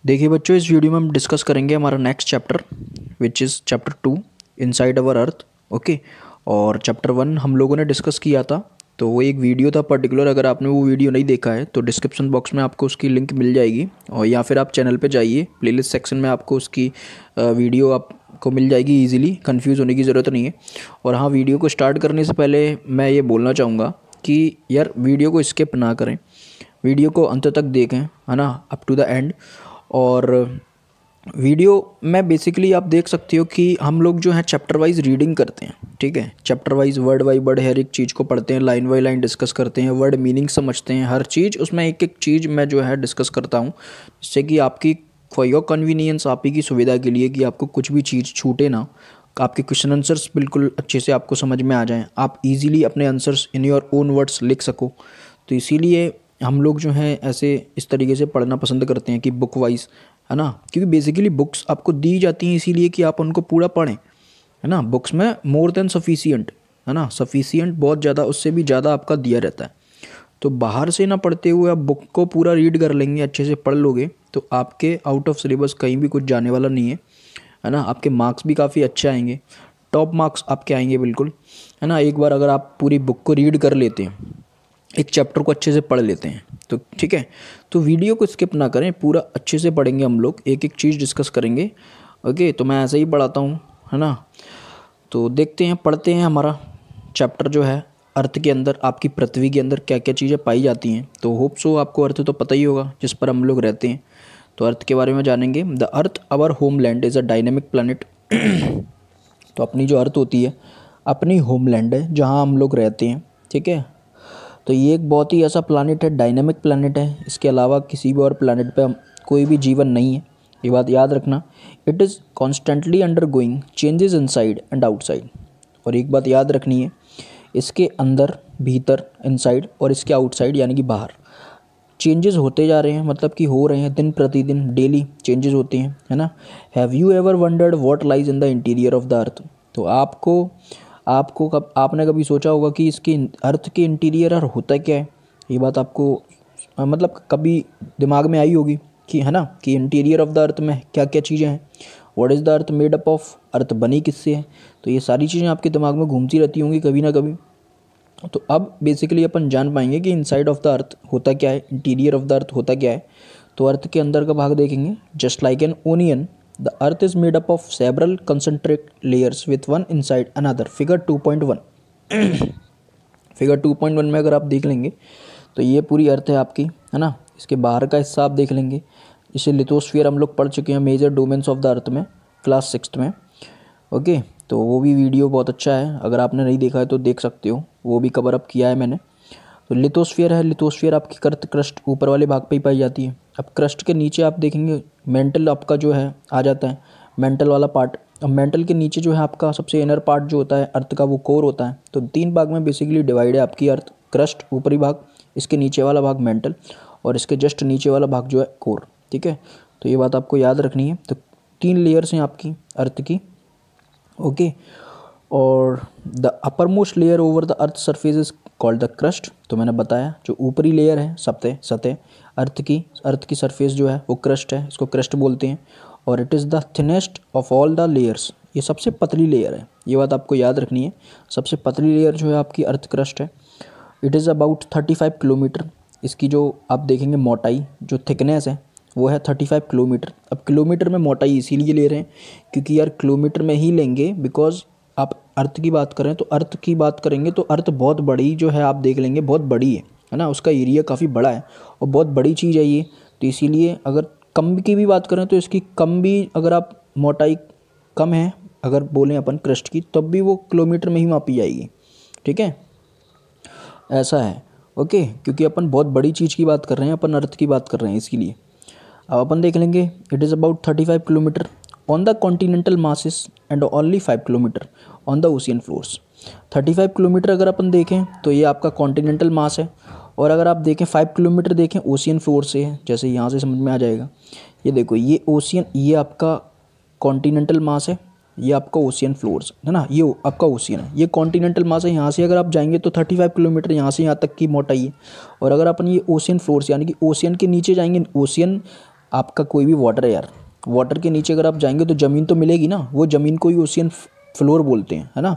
देखिए बच्चों, इस वीडियो में हम डिस्कस करेंगे हमारा next chapter which is chapter 2 inside our earth. Okay. और चैप्टर 1 हम लोगों ने डिस्कस किया था, तो वो एक वीडियो था पर्टिकुलर। अगर आपने वो वीडियो नहीं देखा है तो डिस्क्रिप्शन बॉक्स में आपको उसकी लिंक मिल जाएगी, और या फिर आप चैनल पे जाइए, प्लेलिस्ट सेक्शन में आपको उसकी वीडियो आपको मिल जाएगी ईजिली। कन्फ्यूज़ होने की ज़रूरत नहीं है। और हाँ, वीडियो को स्टार्ट करने से पहले मैं ये बोलना चाहूँगा कि यार वीडियो को स्किप ना करें, वीडियो को अंत तक देखें, है ना, अप टू द एंड। और वीडियो में बेसिकली आप देख सकते हो कि हम लोग जो है चैप्टर वाइज रीडिंग करते हैं, ठीक है। Chapter wise word by word हर एक चीज़ को पढ़ते हैं, लाइन बाई लाइन डिस्कस करते हैं, वर्ड मीनिंग समझते हैं, हर चीज़ उसमें एक एक चीज़ मैं जो है डिस्कस करता हूँ, जिससे कि आपकी फॉर योर कन्वीनियंस, आप ही की सुविधा के लिए, कि आपको कुछ भी चीज़ छूटे ना, आपके क्वेश्चन आंसर्स बिल्कुल अच्छे से आपको समझ में आ जाएं, आप इजीली अपने answers in your own words लिख सको। तो इसीलिए हम लोग जो हैं ऐसे इस तरीके से पढ़ना पसंद करते हैं कि बुक वाइज, है ना, क्योंकि बेसिकली बुक्स आपको दी जाती हैं इसीलिए कि आप उनको पूरा पढ़ें, है ना। बुक्स में मोर देन सफिशिएंट, है ना, सफिशिएंट बहुत ज़्यादा, उससे भी ज़्यादा आपका दिया रहता है। तो बाहर से ना पढ़ते हुए आप बुक को पूरा रीड कर लेंगे, अच्छे से पढ़ लोगे, तो आपके आउट ऑफ सिलेबस कहीं भी कुछ जाने वाला नहीं है ना। आपके मार्क्स भी काफ़ी अच्छे आएंगे, टॉप मार्क्स आपके आएंगे बिल्कुल, है ना। एक बार अगर आप पूरी बुक को रीड कर लेते हैं, एक चैप्टर को अच्छे से पढ़ लेते हैं, तो ठीक है। तो वीडियो को स्किप ना करें, पूरा अच्छे से पढ़ेंगे हम लोग, एक एक चीज़ डिस्कस करेंगे। ओके, तो मैं ऐसे ही पढ़ाता हूँ, है ना। तो देखते हैं, पढ़ते हैं हमारा चैप्टर जो है अर्थ के अंदर, आपकी पृथ्वी के अंदर क्या क्या चीज़ें पाई जाती हैं। तो होप सो आपको अर्थ तो पता ही होगा जिस पर हम लोग रहते हैं, तो अर्थ के बारे में जानेंगे। The earth our homeland is a dynamic planet. तो अपनी जो अर्थ होती है अपनी होमलैंड है, जहाँ हम लोग रहते हैं, ठीक है। तो ये एक बहुत ही ऐसा प्लानट है, डायनेमिक प्लानट है, इसके अलावा किसी भी और प्लानट पे कोई भी जीवन नहीं है, ये बात याद रखना। It is constantly under going changes inside and outside. और एक बात याद रखनी है, इसके अंदर, भीतर, इनसाइड, और इसके आउटसाइड यानी कि बाहर चेंजेस होते जा रहे हैं, मतलब कि हो रहे हैं, दिन प्रतिदिन डेली चेंजेस होते हैं, है ना। Have you ever wondered what lies in the interior of the अर्थ। तो आपको आपको कब आपने कभी सोचा होगा कि इसके अर्थ के इंटीरियर होता क्या है। ये बात आपको मतलब कभी दिमाग में आई होगी कि, है ना, कि इंटीरियर ऑफ द अर्थ में क्या क्या चीज़ें हैं, what is the earth made up of, earth बनी किससे है। तो ये सारी चीज़ें आपके दिमाग में घूमती रहती होंगी कभी ना कभी। तो अब बेसिकली अपन जान पाएंगे कि इनसाइड ऑफ द अर्थ होता क्या है, इंटीरियर ऑफ द अर्थ होता क्या है। तो अर्थ के अंदर का भाग देखेंगे। Just like an onion the earth is made up of several concentrate layers with one inside another. Figure 2.1 figure 2.1 में अगर आप देख लेंगे तो ये पूरी अर्थ है आपकी, है ना। इसके बाहर का हिस्सा आप देख लेंगे, इसे लिथोस्फीयर हम लोग पढ़ चुके हैं major domains of the earth में, क्लास 6 में। ओके, तो वो भी वीडियो बहुत अच्छा है, अगर आपने नहीं देखा है तो देख सकते हो, वो भी कवर अप किया है मैंने। तो लिथोस्फीयर है, लिथोस्फीयर आपकी कर्त क्रस्ट ऊपर वाले भाग पे ही पाई जाती है। अब क्रस्ट के नीचे आप देखेंगे मेंटल आपका जो है आ जाता है, मेंटल वाला पार्ट। अब मेंटल के नीचे जो है आपका सबसे इनर पार्ट जो होता है अर्थ का, वो कोर होता है। तो 3 भाग में बेसिकली डिवाइड है आपकी अर्थ, क्रस्ट ऊपरी भाग, इसके नीचे वाला भाग मेंटल, और इसके जस्ट नीचे वाला भाग जो है कोर, ठीक है। तो ये बात आपको याद रखनी है। तो 3 लेयर्स हैं आपकी अर्थ की। ओके, और the upper most layer over the earth surface is called the crust. तो मैंने बताया जो ऊपरी लेयर है, सतह सतह अर्थ की सरफेस जो है वो क्रस्ट है, इसको क्रस्ट बोलते हैं। और it is the thinnest of all the layers, ये सबसे पतली लेयर है, ये बात आपको याद रखनी है। सबसे पतली लेयर जो है आपकी अर्थ क्रस्ट है। इट इज़ अबाउट 35 किलोमीटर, इसकी जो आप देखेंगे मोटाई, जो थिकनेस है वो है 35 किलोमीटर। अब किलोमीटर में मोटाई इसीलिए ले रहे हैं क्योंकि यार किलोमीटर में ही लेंगे, बिकॉज आप अर्थ की बात करें तो अर्थ की बात करेंगे तो अर्थ बहुत बड़ी जो है, आप देख लेंगे बहुत बड़ी है ना, उसका एरिया काफ़ी बड़ा है और बहुत बड़ी चीज़ है ये। तो इसीलिए अगर कम की भी बात करें तो इसकी कम भी, अगर आप मोटाई कम है अगर बोलें अपन क्रस्ट की, तब भी वो किलोमीटर में ही मापी जाएगी, ठीक है, ऐसा है। ओके, क्योंकि अपन बहुत बड़ी चीज़ की बात कर रहे हैं, अपन अर्थ की बात कर रहे हैं, इसलिए अब अपन देख लेंगे। It is about 35 kilometre on the continental masses and only 5 kilometre on the ocean floors. 35 kilometre अगर अपन देखें तो ये आपका कॉन्टिनेंटल मास है, और अगर आप देखें 5 किलोमीटर देखें ओशियन फ्लोर से है, जैसे यहाँ से समझ में आ जाएगा। ये देखो, ये ओशियन, ये आपका कॉन्टिनेंटल मास है, ये आपका ओशियन फ्लोर्स है ना, ये आपका ओशियन है, ये कॉन्टिनेंटल मास है। यहाँ से अगर आप जाएंगे तो 35 किलोमीटर यहाँ से यहाँ तक की मोटाई है। और अगर अपन ये ओशियन फ्लोर्स यानी कि ओशियन के नीचे जाएंगे, ओशियन आपका कोई भी वाटर है यार, वाटर के नीचे अगर आप जाएंगे तो ज़मीन तो मिलेगी ना, वो ज़मीन को ही ओशियन फ्लोर बोलते हैं, है ना।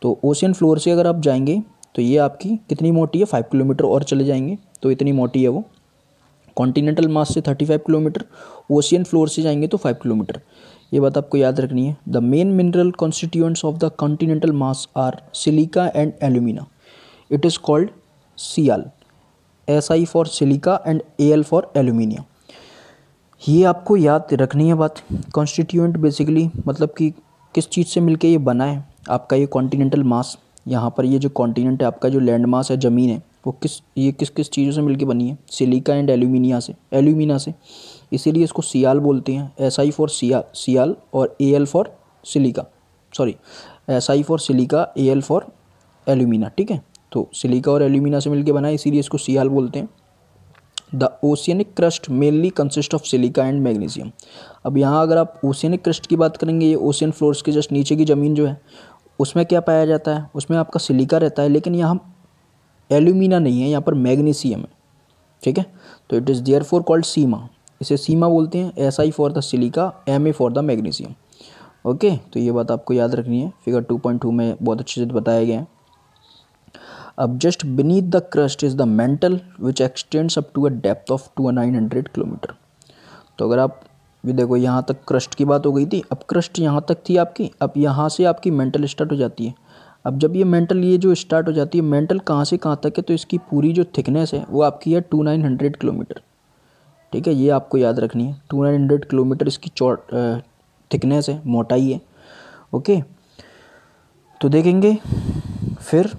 तो ओशियन फ्लोर से अगर आप जाएंगे तो ये आपकी कितनी मोटी है, 5 किलोमीटर और चले जाएंगे तो इतनी मोटी है वो। कॉन्टिनेंटल मास से 35 किलोमीटर, ओशियन फ्लोर से जाएंगे तो 5 किलोमीटर। ये बात आपको याद रखनी है। The main mineral constituents of the continental mass are silica and alumina. It is called Sial, SI for silica and AL for aluminium. ये आपको याद रखनी है बात। कॉन्स्टिट्यूएंट बेसिकली मतलब कि किस चीज़ से मिलके ये बना है आपका ये कॉन्टिनेंटल मास। यहाँ पर ये जो कॉन्टिनेंट है आपका, जो लैंड मास है, ज़मीन है, वो किस किस चीज़ों से मिलके बनी है, सिलिका एंड एल्यूमिना से। इसीलिए इसको सियाल बोलते हैं। SI फॉर सियाल और AL for silica, sorry SI for silica, AL for alumina, ठीक है। तो सिलिका और एल्यूमिना से मिलके बना है, इसीलिए इसको सियाल बोलते हैं। The oceanic crust mainly consist of silica and magnesium. अब यहाँ अगर आप ओशियनिक क्रस्ट की बात करेंगे, ये ओशियन फ्लोर्स के जस्ट नीचे की ज़मीन जो है उसमें क्या पाया जाता है, उसमें आपका सिलिका रहता है, लेकिन यहाँ एल्यूमिना नहीं है, यहाँ पर मैग्नीशियम है, ठीक है। तो it is therefore called sima, इसे सीमा बोलते हैं। SI for the silica, MA for the magnesium. Okay, तो ये बात आपको याद रखनी है। फिगर 2.2 में बहुत अच्छे से बताया गया है। अब just beneath the crust is the mantle which extends up to a depth of 900 kilometre. तो अगर आप भी देखो, यहाँ तक क्रस्ट की बात हो गई थी, अब क्रस्ट यहाँ तक थी आपकी, अब यहाँ से आपकी मेंटल स्टार्ट हो जाती है। अब जब ये मेंटल ये जो स्टार्ट हो जाती है, मेंटल कहाँ से कहाँ तक है, तो इसकी पूरी जो थिकनेस है वो आपकी है 2900 किलोमीटर, ठीक है। ये आपको याद रखनी है, 2900 किलोमीटर इसकी थिकनेस है, मोटाई है। ओके, तो देखेंगे फिर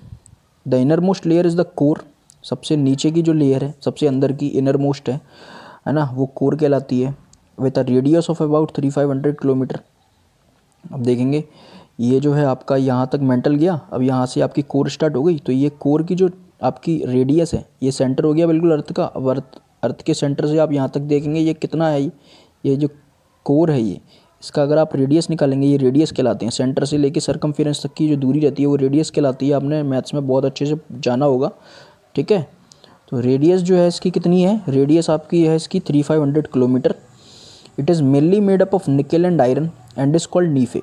the inner most layer is the core. सबसे नीचे की जो लेयर है, सबसे अंदर की इनर मोस्ट है ना, वो कोर कहलाती है। With a radius of about 3500 kilometre. अब देखेंगे ये जो है आपका यहाँ तक मेंटल गया, अब यहाँ से आपकी कोर स्टार्ट हो गई, तो ये कोर की जो आपकी रेडियस है, ये सेंटर हो गया बिल्कुल अर्थ का। अब अर्थ के सेंटर से आप यहाँ तक देखेंगे ये कितना है, ये जो कोर है ये, इसका अगर आप रेडियस निकालेंगे, ये रेडियस कहलाते हैं। सेंटर से लेके सरकमफेरेंस तक की जो दूरी रहती है वो रेडियस कहलाती है। आपने मैथ्स में बहुत अच्छे से जाना होगा, ठीक है। तो रेडियस जो है इसकी कितनी है, रेडियस आपकी है इसकी 3500 kilometre. It is mainly made up of nickel and iron and is called nife.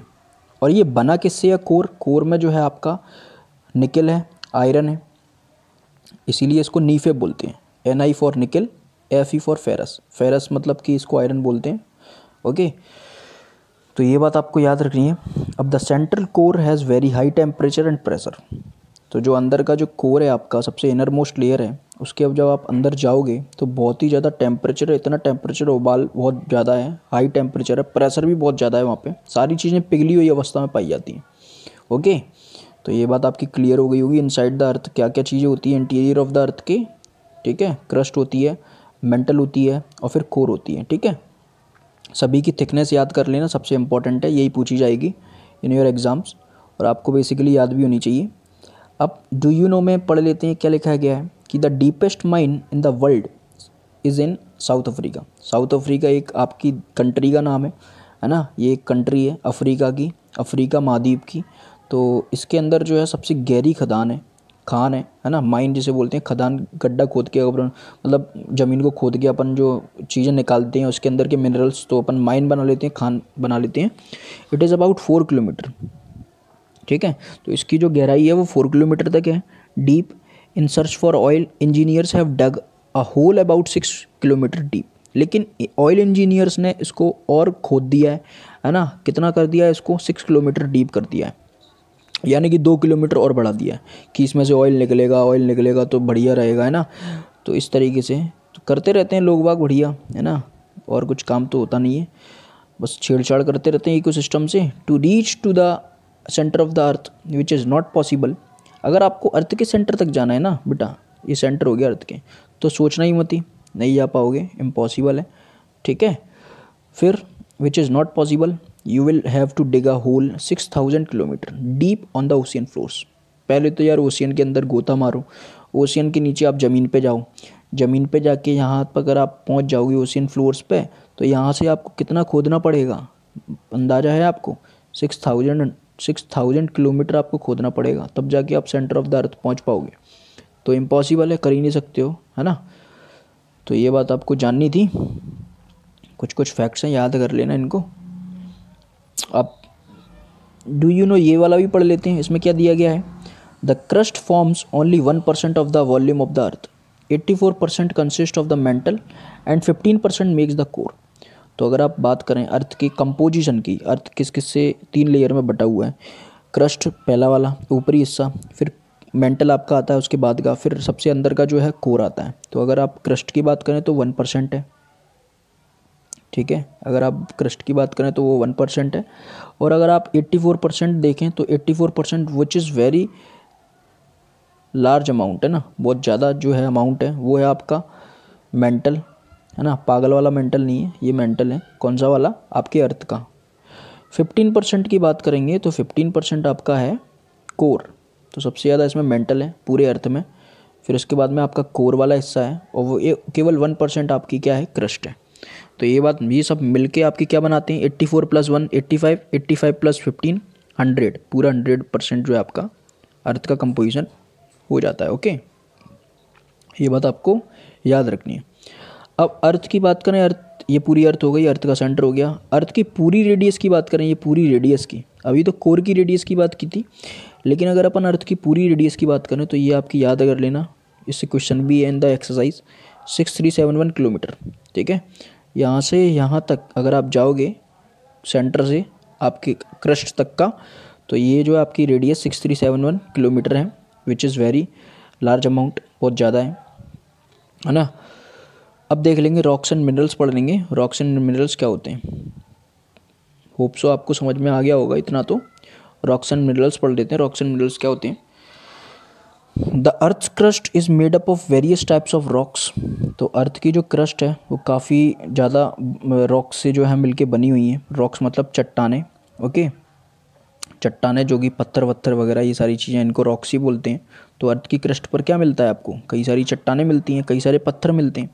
और ये बना किससे है, कोर में जो है आपका निकल है, आयरन है, इसीलिए इसको नीफे बोलते हैं। NI फॉर निकल, FE फॉर फेरस मतलब कि इसको आयरन बोलते हैं। ओके, तो ये बात आपको याद रखनी है। अब the central core has very high temperature and pressure. तो जो अंदर का जो कोर है आपका, सबसे इनर मोस्ट लेयर है, उसके अब जब आप अंदर जाओगे तो बहुत ही ज़्यादा टेम्परेचर है, इतना टेम्परेचर उबाल बहुत ज़्यादा है, हाई टेम्परेचर है, प्रेशर भी बहुत ज़्यादा है वहाँ पे, सारी चीज़ें पिघली हुई अवस्था में पाई जाती हैं। ओके, तो ये बात आपकी क्लियर हो गई होगी। इनसाइड द अर्थ क्या क्या चीज़ें होती हैं, इंटीरियर ऑफ द अर्थ के, ठीक है। क्रस्ट होती है, मेंटल होती है और फिर कोर होती है, ठीक है। सभी की थिकनेस याद कर लेना, सबसे इंपॉर्टेंट है, यही पूछी जाएगी इन योर एग्जाम्स और आपको बेसिकली याद भी होनी चाहिए। अब डू यू नो में पढ़ लेते हैं क्या लिखा गया है कि the deepest mine in the world is in south Africa. South Africa एक आपकी कंट्री का नाम है ना, ये एक कंट्री है अफ्रीका की, अफ्रीका महाद्वीप की। तो इसके अंदर जो है सबसे गहरी खदान है ना, माइन जिसे बोलते हैं, खदान, गड्ढा खोद के अपन मतलब ज़मीन को खोद के अपन जो चीज़ें निकालते हैं उसके अंदर के मिनरल्स, तो अपन माइन बना लेते हैं, खान बना लेते हैं। इट इज़ अबाउट 4 किलोमीटर, ठीक है। तो इसकी जो गहराई है वो 4 किलोमीटर तक है। Deep in search for oil engineers have dug a hole about 6 kilometre deep. लेकिन ऑयल इंजीनियर्स ने इसको और खोद दिया है ना, कितना कर दिया है इसको, 6 किलोमीटर डीप कर दिया है, यानी कि 2 किलोमीटर और बढ़ा दिया है कि इसमें से ऑयल निकलेगा तो बढ़िया रहेगा, है ना। तो इस तरीके से तो करते रहते हैं लोग बाग, बढ़िया है ना, और कुछ काम तो होता नहीं है, बस छेड़छाड़ करते रहते हैं इकोसिस्टम से। To reach to the centre of the earth which is not possible. अगर आपको अर्थ के सेंटर तक जाना है ना बेटा, ये सेंटर हो गया अर्थ के, तो सोचना ही मत ही, नहीं जा पाओगे, इम्पॉसिबल है, ठीक है। फिर which is not possible, you will have to dig a hole 6000 kilometre deep on the ocean floors. पहले तो यार ओशियन के अंदर गोता मारो, ओशियन के नीचे आप ज़मीन पे जाओ, ज़मीन पे जाके यहाँ पर अगर आप पहुँच जाओगे ओशियन फ्लोर्स पे, तो यहाँ से आपको कितना खोदना पड़ेगा, अंदाज़ा है आपको, 6000 किलोमीटर आपको खोदना पड़ेगा, तब जाके आप सेंटर ऑफ द अर्थ पहुँच पाओगे। तो इम्पॉसिबल है, कर ही नहीं सकते हो, है ना। तो ये बात आपको जाननी थी। कुछ कुछ फैक्ट्स हैं, याद कर लेना इनको। अब डू यू नो ये वाला भी पढ़ लेते हैं। इसमें क्या दिया गया है, the crust forms only 1% of the volume of the earth, 84% consist of the mental and 15% makes the core. तो अगर आप बात करें अर्थ की कंपोजिशन की, अर्थ किस किस से 3 लेयर में बटा हुआ है। क्रस्ट पहला वाला ऊपरी हिस्सा, फिर मेंटल आपका आता है उसके बाद का, फिर सबसे अंदर का जो है कोर आता है। तो अगर आप क्रस्ट की बात करें तो 1% है, ठीक है। अगर आप क्रस्ट की बात करें तो वो 1% है। और अगर आप 84% देखें तो 84% which is very large amount है ना, बहुत ज़्यादा जो है अमाउंट है, वो है आपका मेंटल, है ना। पागल वाला मेंटल नहीं है, ये मेंटल है। कौन सा वाला, आपके अर्थ का। 15% की बात करेंगे तो 15% आपका है कोर। तो सबसे ज़्यादा इसमें मेंटल है पूरे अर्थ में, फिर उसके बाद में आपका कोर वाला हिस्सा है, और वो केवल 1% आपकी क्या है, क्रस्ट है। तो ये सब मिलके आपकी क्या बनाते हैं, 84 + 1 85, 85 + 15 100, पूरा 100% जो है आपका अर्थ का कंपोजिशन हो जाता है। ओके, ये बात आपको याद रखनी है। अब अर्थ की बात करें, अर्थ ये पूरी अर्थ हो गई, अर्थ का सेंटर हो गया। अर्थ की पूरी रेडियस की बात करें, ये पूरी रेडियस की, अभी तो कोर की रेडियस की बात की थी, लेकिन अगर अपन अर्थ की पूरी रेडियस की बात करें तो ये आपकी याद कर लेना, इससे क्वेश्चन भी है इन द एक्सरसाइज, 6371 किलोमीटर, ठीक है। यहाँ से यहाँ तक अगर आप जाओगे सेंटर से आपके क्रस्ट तक का, तो ये जो आपकी रेडियस 6371 किलोमीटर है, which is very large amount, बहुत ज़्यादा है ना। अब देख लेंगे रॉक्स एंड मिनरल्स पढ़ लेंगे। रॉक्स एंड मिनरल्स क्या होते हैं, होप सो आपको समझ में आ गया होगा इतना तो। रॉक्स एंड मिनरल्स पढ़ लेते हैं। रॉक्स एंड मिनरल्स क्या होते हैं, the earth crust is made up of various types of rocks. तो अर्थ की जो क्रस्ट है वो काफ़ी ज़्यादा रॉक्स से जो है मिलके बनी हुई हैं। रॉक्स मतलब चट्टाने, ओके, चट्टाने जो कि पत्थर वत्थर वगैरह ये सारी चीज़ें, इनको रॉक्स ही बोलते हैं। तो अर्थ की क्रस्ट पर क्या मिलता है आपको, कई सारी चट्टाने मिलती हैं, कई सारे पत्थर मिलते हैं।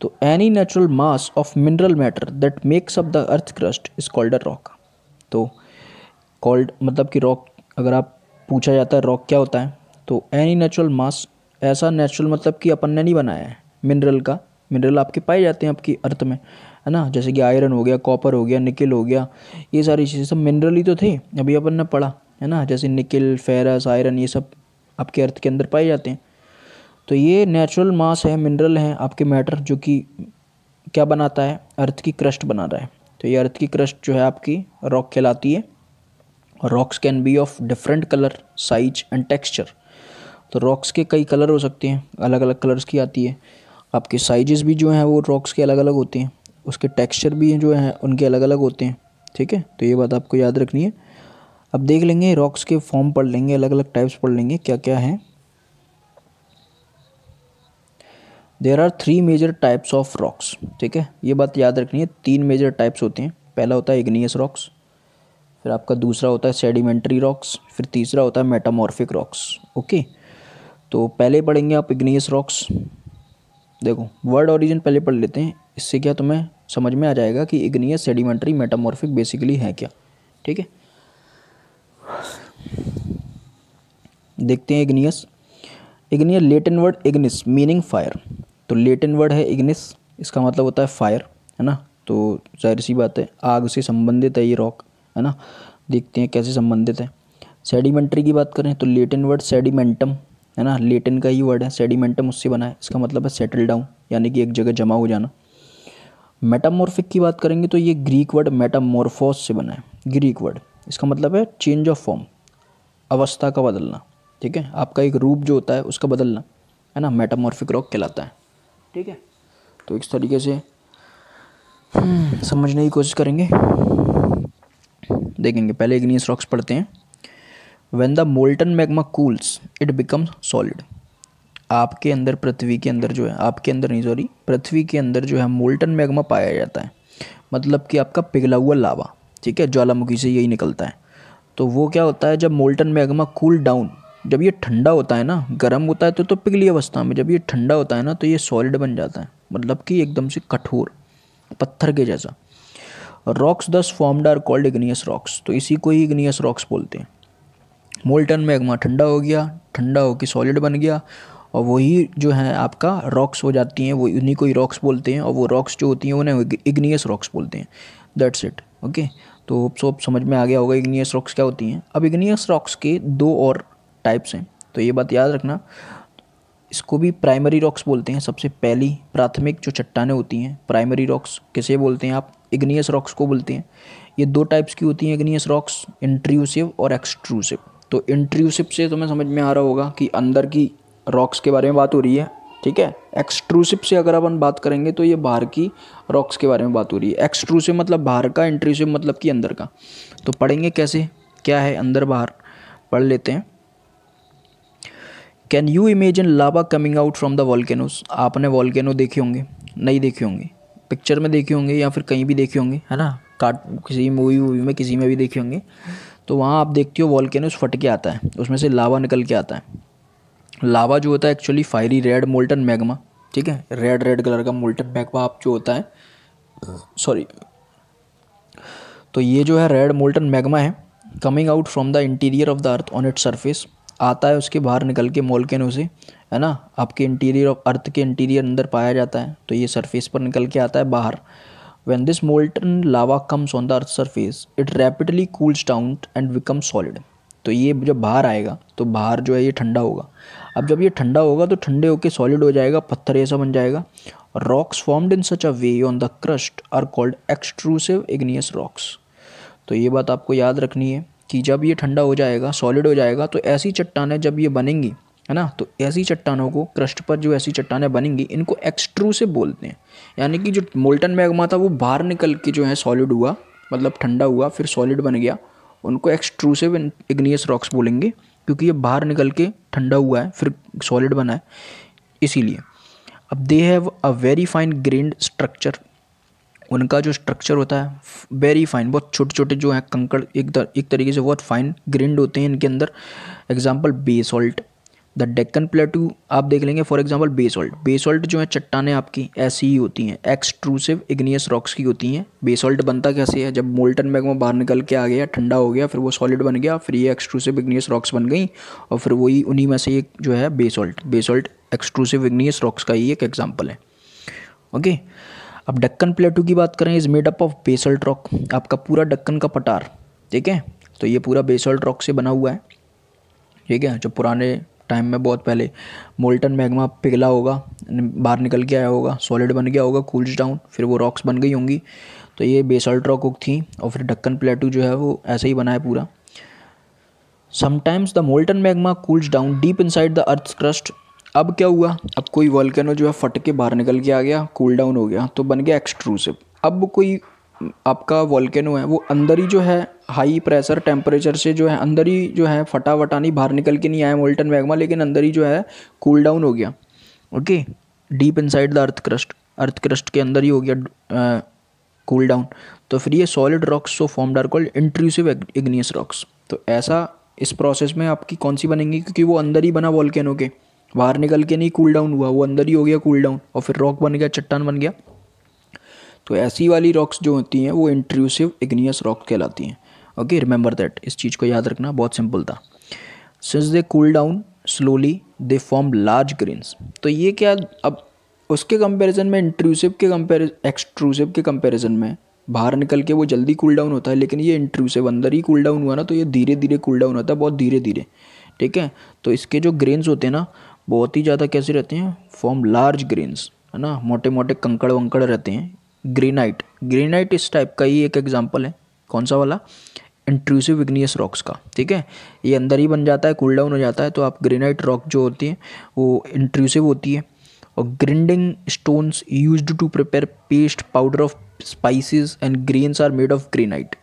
तो any natural mass of mineral matter that makes up the earth crust is called a rock. तो कॉल्ड मतलब कि रॉक, अगर आप पूछा जाता है रॉक क्या होता है, तो एनी नेचुरल मास, ऐसा नेचुरल मतलब कि अपन ने नहीं बनाया है मिनरल का। मिनरल आपके पाए जाते हैं आपकी अर्थ में, है ना, जैसे कि आयरन हो गया, कॉपर हो गया, निकल हो गया, ये सारी चीज़ें सब मिनरल ही तो थे, अभी अपन ने पढ़ा है ना। जैसे निकल, फेरस, आयरन, ये सब आपके अर्थ के अंदर पाए जाते हैं। तो ये नेचुरल मास है, मिनरल है आपके मैटर, जो कि क्या बनाता है, अर्थ की क्रस्ट बना रहा है। तो ये अर्थ की क्रस्ट जो है आपकी रॉक कहलाती है। Rocks can be of different colour, size and texture. तो रॉक्स के कई कलर हो सकते हैं, अलग अलग कलर्स की आती है। आपके साइजेस भी जो हैं वो रॉक्स के अलग अलग होते हैं, उसके टेक्सचर भी जो हैं उनके अलग अलग होते हैं, ठीक है। तो ये बात आपको याद रखनी है। अब देख लेंगे रॉक्स के फॉर्म पढ़ लेंगे, अलग अलग टाइप्स पढ़ लेंगे क्या क्या हैं। There are 3 major types of rocks, ठीक है, ये बात याद रखनी है। 3 मेजर टाइप्स होते हैं। पहला होता है इग्नियस रॉक्स, फिर आपका दूसरा होता है सेडिमेंट्री रॉक्स, फिर तीसरा होता है मेटामॉर्फिक रॉक्स। ओके, तो पहले पढ़ेंगे आप इग्नियस रॉक्स। देखो वर्ड ओरिजिन पहले पढ़ लेते हैं, इससे क्या तुम्हें समझ में आ जाएगा कि इग्नियस, सेडिमेंट्री, मेटामॉर्फिक बेसिकली है क्या, ठीक है। देखते हैं igneous. Igneous Latin word Ignis meaning fire. तो लेटिन वर्ड है इग्निस, इसका मतलब होता है फायर, है ना। तो जाहिर सी बात है आग से संबंधित है ये रॉक, है ना। देखते हैं कैसे संबंधित है। सेडिमेंट्री की बात करें तो लेटिन वर्ड सेडिमेंटम, है ना, लेटिन का ही वर्ड है, सेडिमेंटम उससे बना है, इसका मतलब है सेटल डाउन, यानी कि एक जगह जमा हो जाना। मेटामॉर्फिक की बात करेंगे तो ये ग्रीक वर्ड मेटामॉर्फोस से बना है, ग्रीक वर्ड, इसका मतलब है चेंज ऑफ फॉर्म, अवस्था का बदलना, ठीक है, आपका एक रूप जो होता है उसका बदलना, है ना, मेटामॉर्फिक रॉक कहलाता है, ठीक है। तो इस तरीके से समझने की कोशिश करेंगे, देखेंगे। पहले इग्नियस रॉक्स पढ़ते हैं। When the molten magma cools it becomes solid. आपके अंदर, पृथ्वी के अंदर जो है, आपके अंदर नहीं सॉरी, पृथ्वी के अंदर जो है मोल्टन मैग्मा पाया जाता है, मतलब कि आपका पिघला हुआ लावा, ठीक है, ज्वालामुखी से यही निकलता है। तो वो क्या होता है, जब मोल्टन मैग्मा कूल डाउन, जब ये ठंडा होता है ना, गर्म होता है तो पिघली अवस्था में, जब ये ठंडा होता है ना तो ये सॉलिड बन जाता है, मतलब कि एकदम से कठोर पत्थर के जैसा। Rocks thus formed are called igneous rocks. तो इसी को ही इग्नियस रॉक्स बोलते हैं। मोल्टन मैग्मा ठंडा हो गया, ठंडा होकर सॉलिड बन गया, और वही जो है आपका रॉक्स हो जाती हैं, वो उन्हीं को ही रॉक्स बोलते हैं, और वो रॉक्स जो होती हैं उन्हें इग्नियस रॉक्स बोलते हैं। That's it. ओके, तो सब समझ में आ गया होगा इग्नियस रॉक्स क्या होती हैं। अब इग्नियस रॉक्स के दो और टाइप्स हैं, तो ये बात याद रखना। इसको भी प्राइमरी रॉक्स बोलते हैं। सबसे पहली प्राथमिक जो चट्टानें होती हैं, प्राइमरी रॉक्स किसे बोलते हैं आप? इग्नियस रॉक्स को बोलते हैं। ये दो टाइप्स की होती हैं इग्नियस रॉक्स, इंट्रूसिव और एक्सट्रूसिव। तो इंट्रूसिव से तुम्हें समझ में आ रहा होगा कि अंदर की रॉक्स के बारे में बात हो रही है, ठीक है। एक्सट्रूसिव से अगर अपन बात करेंगे तो ये बाहर की रॉक्स के बारे में बात हो रही है। एक्सट्रूसिव मतलब बाहर का, इंट्रूसिव मतलब कि अंदर का। तो पढ़ेंगे कैसे, क्या है अंदर बाहर, पढ़ लेते हैं। Can you imagine lava coming out from the volcanoes? आपने वॉल्केनो देखे होंगे, नहीं देखे होंगे, पिक्चर में देखे होंगे या फिर कहीं भी देखे होंगे, है ना, किसी मूवी में किसी में भी देखे होंगे। तो वहाँ आप देखते हो वॉल्केनोस फट के आता है, उसमें से लावा निकल के आता है। लावा जो होता है actually fiery red molten magma, ठीक है, रेड रेड कलर का मोल्टन मैग्मा आप जो होता है, सॉरी, तो ये जो है रेड मोल्टन मैग्मा है, coming out from the interior of the earth on its surface, आता है उसके बाहर निकल के वोल्केनो से, है ना, आपके इंटीरियर ऑफ अर्थ के इंटीरियर अंदर पाया जाता है, तो ये सरफेस पर निकल के आता है बाहर। When this molten lava comes on the earth surface it rapidly cools down and becomes solid. तो ये जब बाहर आएगा तो बाहर जो है ये ठंडा होगा। अब जब ये ठंडा होगा तो ठंडे होकर सॉलिड हो जाएगा, पत्थर ऐसा बन जाएगा। Rocks formed in such a way on the crust are called extrusive igneous rocks. तो ये बात आपको याद रखनी है कि जब ये ठंडा हो जाएगा, सॉलिड हो जाएगा, तो ऐसी चट्टानें जब ये बनेंगी, है ना, तो ऐसी चट्टानों को, क्रस्ट पर जो ऐसी चट्टानें बनेंगी, इनको एक्सट्रूसिव बोलते हैं। यानी कि जो मोल्टन मैग्मा था वो बाहर निकल के जो है सॉलिड हुआ, मतलब ठंडा हुआ फिर सॉलिड बन गया, उनको एक्सट्रूसिव इग्नियस रॉक्स बोलेंगे, क्योंकि ये बाहर निकल के ठंडा हुआ है फिर सॉलिड बना है, इसीलिए। अब they have a very fine grand structure, उनका जो स्ट्रक्चर होता है वेरी फाइन, बहुत छोटे छोटे जो हैं कंकड़, एक तरीके से बहुत फाइन ग्रेन्ड होते हैं इनके अंदर। एग्जांपल बेसॉल्ट, द डेक्कन प्लेटू आप देख लेंगे फॉर एग्जांपल बेसॉल्ट। बेसॉल्ट जो है चट्टानें आपकी ऐसी ही होती हैं, एक्सट्रूसिव इग्नियस रॉक्स की होती हैं। बेसॉल्ट बनता कैसे है, जब मोल्टन मैग्मा बाहर निकल के आ गया, ठंडा हो गया, फिर वो सॉलिड बन गया, फिर ये एक्सट्रूसिव इग्नियस रॉक्स बन गई, और फिर वही उन्हीं में से एक जो है basalt. Basalt extrusive igneous rocks का ही एक एग्जाम्पल है। ओके, अब डक्कन प्लेटू की बात करें, is made up of basalt rock. आपका पूरा डक्कन का पठार, ठीक है, तो ये पूरा बेसल्ट रॉक से बना हुआ है, ठीक है। जो पुराने टाइम में बहुत पहले मोल्टन मैग्मा पिघला होगा, बाहर निकल के आया होगा, सॉलिड बन गया होगा, कूल्स डाउन, फिर वो रॉक्स बन गई होंगी, तो ये बेसल्ट रॉक थी, और फिर डक्कन प्लेटू जो है वो ऐसे ही बना है पूरा। Sometimes the molten magma cools down deep inside the earth crust. अब क्या हुआ, अब कोई वॉल्केनो जो है फट के बाहर निकल के आ गया, कूल डाउन हो गया, तो बन गया एक्सट्रूसिव। अब कोई आपका वॉल्केनो है वो अंदर ही जो है हाई प्रेशर टेम्परेचर से जो है अंदर ही जो है फटा वटा नहीं, बाहर निकल के नहीं आया मोल्टन मैग्मा, लेकिन अंदर ही जो है कूल डाउन हो गया। Okay, deep inside the earth crust के अंदर ही हो गया कूल डाउन, तो फिर ये solid rocks so formed are called intrusive igneous rocks. तो ऐसा इस प्रोसेस में आपकी कौन सी बनेंगी, क्योंकि वो अंदर ही बना वॉल्केनो के, बाहर निकल के नहीं कूल डाउन हुआ, वो अंदर ही हो गया कूल डाउन, और फिर रॉक बन गया, चट्टान बन गया। तो ऐसी वाली रॉक्स जो होती हैं वो इंट्रूसिव इग्नियस रॉक कहलाती हैं। ओके, रिमेंबर दैट, इस चीज़ को याद रखना, बहुत सिंपल था। Since they cool down slowly they form large grains. तो ये क्या, अब उसके कंपैरिजन में एक्सट्रूसिव के कंपैरिजन में बाहर निकल के वो जल्दी कूल डाउन होता है, लेकिन ये इंट्रूसिव अंदर ही कूल डाउन हुआ ना, तो ये धीरे धीरे कूल डाउन होता है, बहुत धीरे धीरे, ठीक है। तो इसके जो ग्रेन्स होते हैं ना बहुत ही ज़्यादा कैसे रहते हैं, फॉर्म लार्ज ग्रेन्स, है ना, मोटे मोटे कंकड़ वंकड़ रहते हैं। ग्रेनाइट इस टाइप का ही एक एग्जांपल है। कौन सा वाला, इंट्रूसिव इग्नियस रॉक्स का, ठीक है। ये अंदर ही बन जाता है, कूल डाउन हो जाता है, तो आप ग्रेनाइट रॉक जो होती है वो इंट्रूसिव होती है। और grinding stones used to prepare paste powder of spices and grains are made of granite,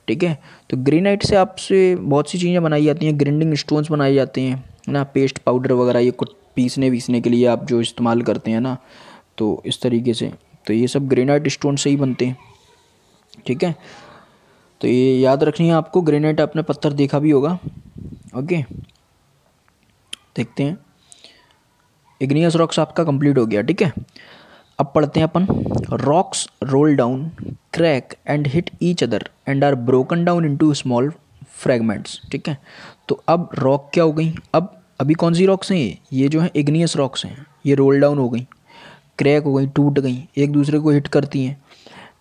ठीक है। तो ग्रेनाइट से आपसे बहुत सी चीज़ें बनाई जाती हैं, ग्रिंडिंग स्टोन्स बनाए जाते हैं ना, पेस्ट पाउडर वगैरह, ये कुछ पीसने के लिए आप जो इस्तेमाल करते हैं ना, तो इस तरीके से, तो ये सब ग्रेनाइट स्टोन से ही बनते हैं, ठीक है। तो ये याद रखनी है आपको, ग्रेनाइट आपने पत्थर देखा भी होगा। ओके, देखते हैं, इग्नियस रॉक्स आपका कंप्लीट हो गया, ठीक है। अब पढ़ते हैं अपन, rocks roll down crack and hit each other and are broken down into small fragments, ठीक है। तो अब रॉक क्या हो गई, अब अभी कौन सी रॉक्स हैं ये जो है इग्नियस रॉक्स हैं, ये रोल डाउन हो गई, क्रैक हो गई, टूट गई, एक दूसरे को हिट करती हैं।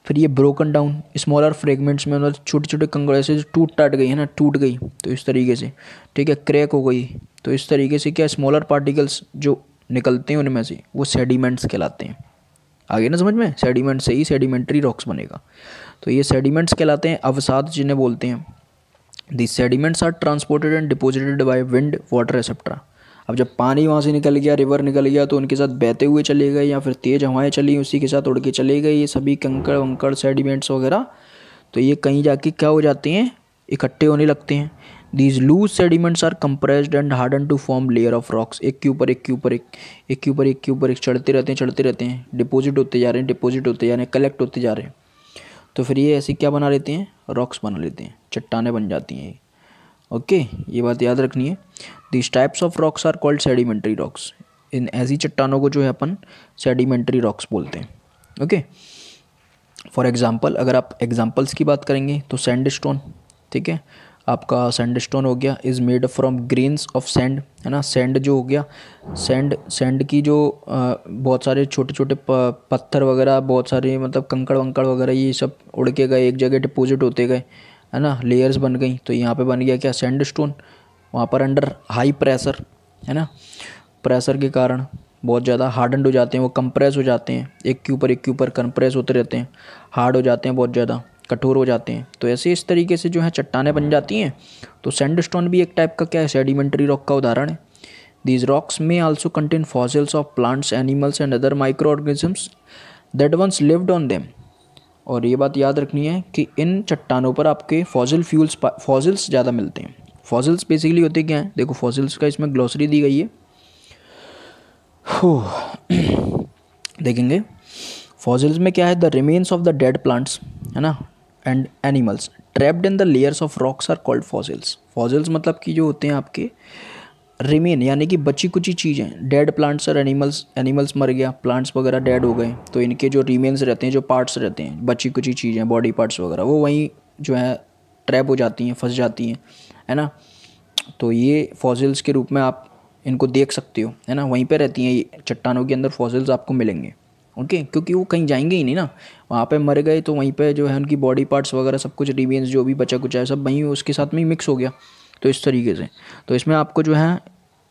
फिर ये ब्रोकन डाउन स्मॉलर फ्रेगमेंट्स में, मतलब छोटे छोटे कंकड़ ऐसे टूट टाट गई है ना, टूट गई तो इस तरीके से, ठीक है, क्रैक हो गई तो इस तरीके से क्या स्मॉलर पार्टिकल्स जो निकलते हैं उनमें से वो सेडिमेंट्स कहलाते हैं। आगे ना समझ में, सेडिमेंट से ही सेडिमेंट्री रॉक्स बनेगा। तो ये सेडिमेंट्स कहलाते हैं, अवसाद जिन्हें बोलते हैं। The sediments are transported and deposited by wind water etcetera. अब जब पानी वहाँ से निकल गया, रिवर निकल गया, तो उनके साथ बहते हुए चले गए या फिर तेज़ हवाएं चली उसी के साथ उड़ के चले गए ये सभी कंकड़ वंकड़ सेडिमेंट्स वगैरह, तो ये कहीं जाके क्या हो जाते हैं, इकट्ठे होने लगते हैं। These loose sediments are compressed and harden to form layer of rocks. एक के ऊपर एक के ऊपर एक, एक के ऊपर एक के ऊपर एक चढ़ते रहते हैं, डिपोजिट होते जा रहे हैं, डिपोजिट होते जा रहे हैं, कलेक्ट होते जा रहे हैं। तो फिर ये ऐसे क्या बना लेते हैं, रॉक्स बना लेते हैं, चट्टानें बन जाती हैं। ओके, ये बात याद रखनी है। This types of rocks are called sedimentary rocks. इन ऐसी चट्टानों को जो है अपन सेडिमेंट्री रॉक्स बोलते हैं। ओके, फॉर एग्जांपल अगर आप एग्जांपल्स की बात करेंगे तो सैंडस्टोन, ठीक है, आपका सैंडस्टोन हो गया, is made from grains of sand, है ना। सैंड जो हो गया, सैंड की जो बहुत सारे छोटे छोटे पत्थर वगैरह, बहुत सारे मतलब कंकड़ वंकड़ वगैरह, ये सब उड़ के गए, एक जगह डिपोजिट होते गए, है ना, लेयर्स बन गई। तो यहाँ पे बन गया क्या, सैंडस्टोन। वहाँ पर अंडर हाई प्रेशर, है ना, प्रेशर के कारण बहुत ज़्यादा हार्डन्ड हो जाते हैं, वो कंप्रेस हो जाते हैं, एक के ऊपर कंप्रेस होते रहते हैं, हार्ड हो जाते हैं, बहुत ज़्यादा कठोर हो जाते हैं। तो ऐसे इस तरीके से जो है चट्टानें बन जाती हैं। तो सैंडस्टोन भी एक टाइप का क्या है, सेडिमेंट्री रॉक का उदाहरण है। These rocks may also contain fossils of plants, animals and other micro organisms that once lived on them. और ये बात याद रखनी है कि इन चट्टानों पर आपके फॉसिल्स ज़्यादा मिलते हैं। फॉसिल्स बेसिकली होते क्या हैं, देखो फॉसिल्स का इसमें ग्लोसरी दी गई है, देखेंगे। फॉसिल्स में क्या है, the remains of the dead plants, है ना, and animals trapped in the layers of rocks are called fossils. Fossils मतलब कि जो होते हैं आपके रिमेन, यानी कि बची कुची चीज़ें, डेड प्लांट्स और एनिमल्स मर गया, प्लांट्स वगैरह डेड हो गए, तो इनके जो रिमेन्स रहते हैं, जो पार्ट्स रहते हैं, बची कुची चीज़ें, बॉडी पार्ट्स वगैरह, वो वहीं जो है ट्रैप हो जाती हैं, फंस जाती हैं, है ना। तो ये फॉसिल्स के रूप में आप इनको देख सकते हो, है ना, वहीं पे रहती हैं ये चट्टानों के अंदर फॉसिल्स आपको मिलेंगे। ओके, क्योंकि वो कहीं जाएंगे ही नहीं ना, वहाँ पे मर गए तो वहीं पे जो है उनकी बॉडी पार्ट्स वगैरह सब कुछ, रिमेन्स जो भी बचा कुचा है सब वहीं उसके साथ में ही मिक्स हो गया। तो इस तरीके से, तो इसमें आपको जो है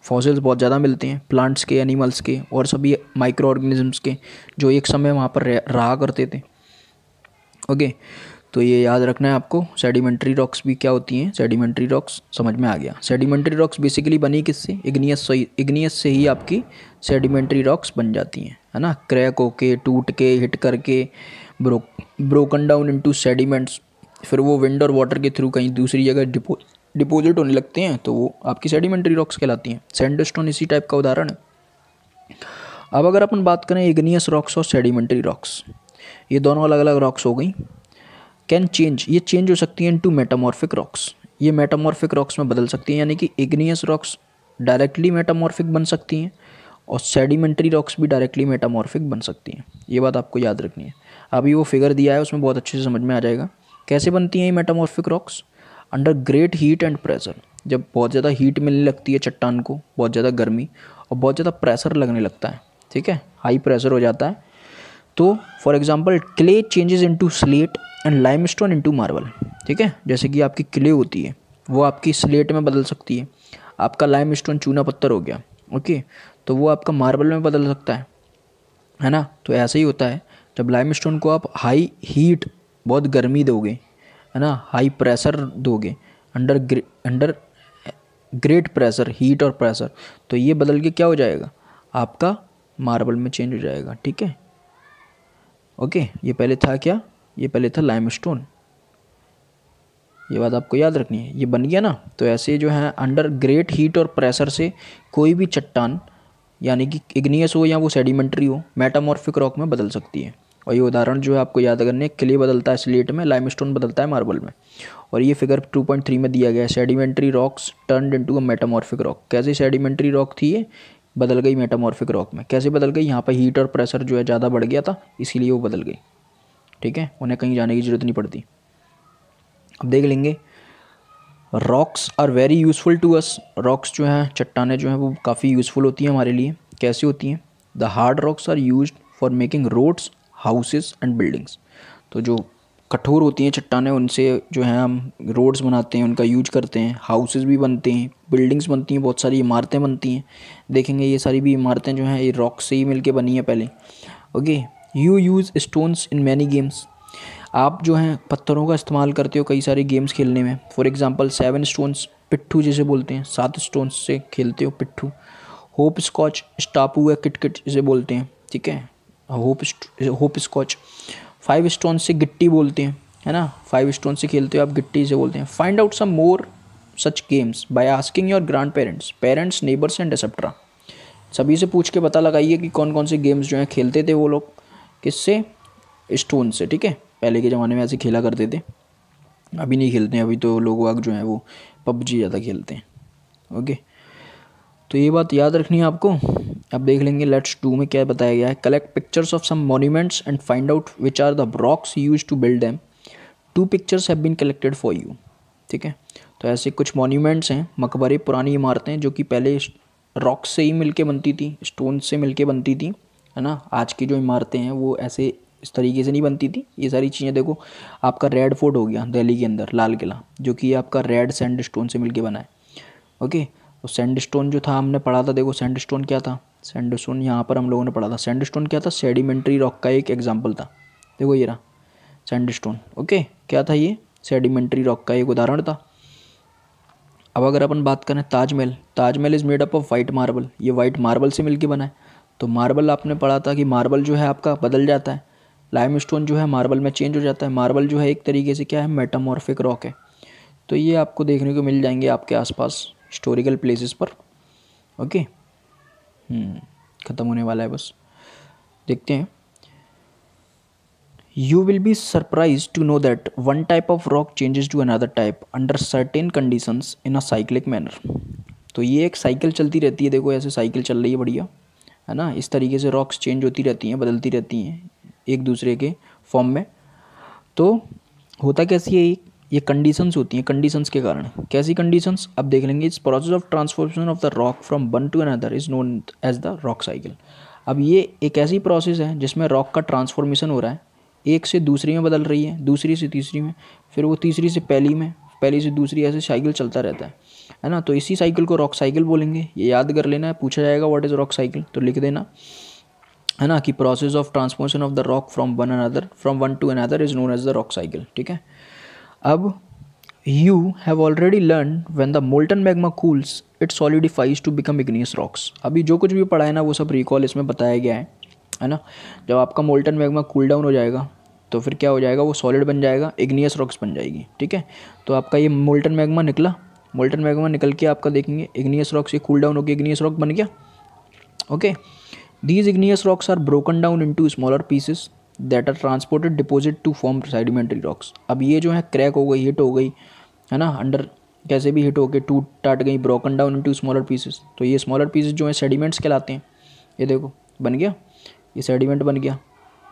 फॉसिल्स बहुत ज़्यादा मिलते हैं, प्लांट्स के, एनिमल्स के और सभी माइक्रो ऑर्गेनिजम्स के, जो एक समय वहाँ पर रहा करते थे। ओके, तो ये याद रखना है आपको। सेडिमेंट्री रॉक्स भी क्या होती हैं, सेडिमेंट्री रॉक्स समझ में आ गया। सेडिमेंट्री रॉक्स बेसिकली बनी किससे, इग्नियस से ही आपकी सेडिमेंट्री रॉक्स बन जाती हैं, है ना, क्रैक होके, टूट के, हिट करके, ब्रोकन डाउन इनटू सेडिमेंट्स, फिर वो विंड और वाटर के थ्रू कहीं दूसरी जगह डिपोजिट होने लगते हैं, तो वो आपकी सेडिमेंट्री रॉक्स कहलाती हैं। सैंडस्टोन इसी टाइप का उदाहरण है। अब अगर अपन बात करें इग्नियस रॉक्स और सेडिमेंट्री रॉक्स, ये दोनों अलग अलग रॉक्स हो गई। कैन चेंज, ये चेंज हो सकती हैं इनटू मेटामॉर्फिक रॉक्स, ये मेटामॉर्फिक रॉक्स में बदल सकती हैं, यानी कि इग्नियस रॉक्स डायरेक्टली मेटामॉर्फिक बन सकती हैं और सेडिमेंट्री रॉक्स भी डायरेक्टली मेटामॉर्फिक बन सकती हैं। ये बात आपको याद रखनी है। अभी वो फिगर दिया है उसमें बहुत अच्छे से समझ में आ जाएगा कैसे बनती हैं ये metamorphic rocks. Under great heat and pressure, जब बहुत ज़्यादा हीट मिलने लगती है चट्टान को, बहुत ज़्यादा गर्मी और बहुत ज़्यादा प्रेशर लगने लगता है, ठीक है, हाई प्रेशर हो जाता है, तो for example clay changes into slate and limestone into marble, ठीक है। जैसे कि आपकी क्ले होती है वो आपकी स्लेट में बदल सकती है, आपका लाइमस्टोन चूना पत्थर हो गया, ओके, तो वो आपका मार्बल में बदल सकता है ना। तो ऐसा ही होता है, जब लाइमस्टोन को आप हाई हीट, बहुत गर्मी दोगे, है ना, हाई प्रेशर दोगे, अंडर ग्रेट प्रेशर, हीट और प्रेशर, तो ये बदल के क्या हो जाएगा, आपका मार्बल में चेंज हो जाएगा, ठीक है। ओके, ये पहले था क्या, ये पहले था लाइमस्टोन, ये बात आपको याद रखनी है, ये बन गया ना। तो ऐसे जो है अंडर ग्रेट हीट और प्रेशर से कोई भी चट्टान, यानी कि इग्नियस हो या वो सेडिमेंट्री हो, मेटामॉर्फिक रॉक में बदल सकती है। और ये उदाहरण जो है आपको याद करने, क्ले बदलता है स्लेट में, लाइमस्टोन बदलता है मार्बल में। और ये फिगर 2.3 में दिया गया है, sedimentary rocks turned into a metamorphic rock. कैसे सेडिमेंट्री रॉक थी ये, बदल गई मेटामॉर्फिक रॉक में। कैसे बदल गई, यहाँ पर हीट और प्रेशर जो है ज़्यादा बढ़ गया था, इसीलिए वो बदल गई, ठीक है, उन्हें कहीं जाने की ज़रूरत नहीं पड़ती। अब देख लेंगे rocks are very useful to us. Rocks जो हैं, चट्टानें जो हैं, वो काफ़ी यूज़फुल होती हैं हमारे लिए। कैसे होती हैं? The hard rocks are used for making roads, houses and buildings. तो जो कठोर होती हैं चट्टानें, उनसे जो है हम रोड्स बनाते हैं, उनका यूज करते हैं, हाउसेस भी बनते हैं, बिल्डिंग्स बनती हैं, बहुत सारी इमारतें बनती हैं। देखेंगे ये सारी भी इमारतें जो हैं ये रॉक से ही मिलके बनी हैं पहले। Okay, you use stones in many games. आप जो हैं पत्थरों का इस्तेमाल करते हो कई सारे गेम्स खेलने में। फॉर एग्जांपल 7 स्टोन्स, पिट्ठू जिसे बोलते हैं, 7 स्टोन्स से खेलते हो पिट्ठू। होप स्कॉच, स्टापू या किटकिट जिसे बोलते हैं, ठीक है, होप स्कॉच। 5 स्टोन से गिट्टी बोलते हैं, है ना, 5 स्टोन से खेलते हो आप, गिट्टी से बोलते हैं। Find out some more such games by asking your grandparents, parents, neighbours and etcetera. सभी से पूछ के पता लगाइए कि कौन कौन से गेम्स जो हैं खेलते थे वो लोग, किससे? स्टोन से, ठीक है। पहले के ज़माने में ऐसे खेला करते थे, अभी नहीं खेलते हैं। अभी तो लोग वाग जो हैं वो पबजी ज़्यादा खेलते हैं। ओके, तो ये बात याद रखनी है आपको। अब देख लेंगे लेट्स 2 में क्या बताया गया है। Collect pictures of some monuments and find out which are the rocks use to build them. 2 pictures have been collected for you, ठीक है। तो ऐसे कुछ मॉन्यूमेंट्स हैं, मकबरे, पुरानी इमारतें जो कि पहले रॉक से ही मिलके बनती थी, स्टोन से मिलके बनती थी, है ना। आज की जो इमारतें हैं वो ऐसे इस तरीके से नहीं बनती थी। ये सारी चीज़ें देखो, आपका रेड फोर्ट हो गया दिल्ली के अंदर, लाल किला, जो कि आपका रेड सैंड स्टोन से मिलके बना है। ओके, तो सैंड स्टोन जो था हमने पढ़ा था, देखो सैंड स्टोन क्या था, सैंड स्टोन यहाँ पर हम लोगों ने पढ़ा था। सैंड स्टोन क्या था? सेडिमेंट्री रॉक का एक एग्जाम्पल था। देखो ये रहा सैंड स्टोन। ओके, क्या था ये? सेडिमेंट्री रॉक का एक उदाहरण था। अब अगर अपन बात करें Taj Mahal, Taj Mahal is made up of white marble, ये वाइट मार्बल से मिलके बना है। तो मार्बल आपने पढ़ा था कि मार्बल जो है आपका बदल जाता है, लाइम स्टोन जो है मार्बल में चेंज हो जाता है। मार्बल जो है एक तरीके से क्या है? मेटामॉर्फिक रॉक है। तो ये आपको देखने को मिल जाएंगे आपके आसपास हिस्टोरिकल प्लेसेस पर। ओके, ख़त्म होने वाला है बस, देखते हैं। You will be surprised to know that one type of rock changes to another type under certain conditions in a cyclic manner। तो ये एक साइकिल चलती रहती है, देखो ऐसे साइकिल चल रही है बढ़िया, है ना। इस तरीके से रॉक्स चेंज होती रहती हैं, बदलती रहती हैं एक दूसरे के फॉर्म में। तो होता कैसी है ये कंडीशंस होती हैं, कंडीशंस के कारण। कैसी कंडीशंस? अब देख लेंगे। इस process of transformation of the rock from one to another is known as the rock cycle. अब ये एक ऐसी प्रोसेस है जिसमें रॉक का ट्रांसफॉर्मेशन हो रहा है, एक से दूसरी में बदल रही है, दूसरी से तीसरी में, फिर वो तीसरी से पहली में, पहली से दूसरी, ऐसे साइकिल चलता रहता है ना। तो इसी साइकिल को रॉक साइकिल बोलेंगे। ये याद कर लेना है, पूछा जाएगा व्हाट इज़ रॉक साइकिल, तो लिख देना, है ना, कि process of transformation of the rock from one to another is known as the rock cycle, ठीक है। अब you have already learned when the molten magma cools it solidifies to become igneous rocks। अभी जो कुछ भी पढ़ा है ना वो सब रिकॉल इसमें बताया गया है ना। जब आपका मोल्टन मैग्मा कूल डाउन हो जाएगा तो फिर क्या हो जाएगा? वो सॉलिड बन जाएगा, इग्नियस रॉक्स बन जाएगी, ठीक है। तो आपका ये मोल्टन मैग्मा निकला, मोल्टन मैग्मा निकल के आपका देखेंगे इग्नियस रॉक्स, ये कूल डाउन होकर इग्नियस रॉक बन गया। Okay, these igneous rocks are broken down into smaller pieces that are transported deposit to form sedimentary rocks. अब ये जो है क्रैक हो गई, हिट हो गई, है ना, अंडर कैसे भी हिट होके टूट टाट गई, broken down into smaller pieces. तो ये स्मॉलर पीसेस जो है सेडिमेंट्स कहलाते हैं। ये देखो बन गया, ये सेडिमेंट बन गया,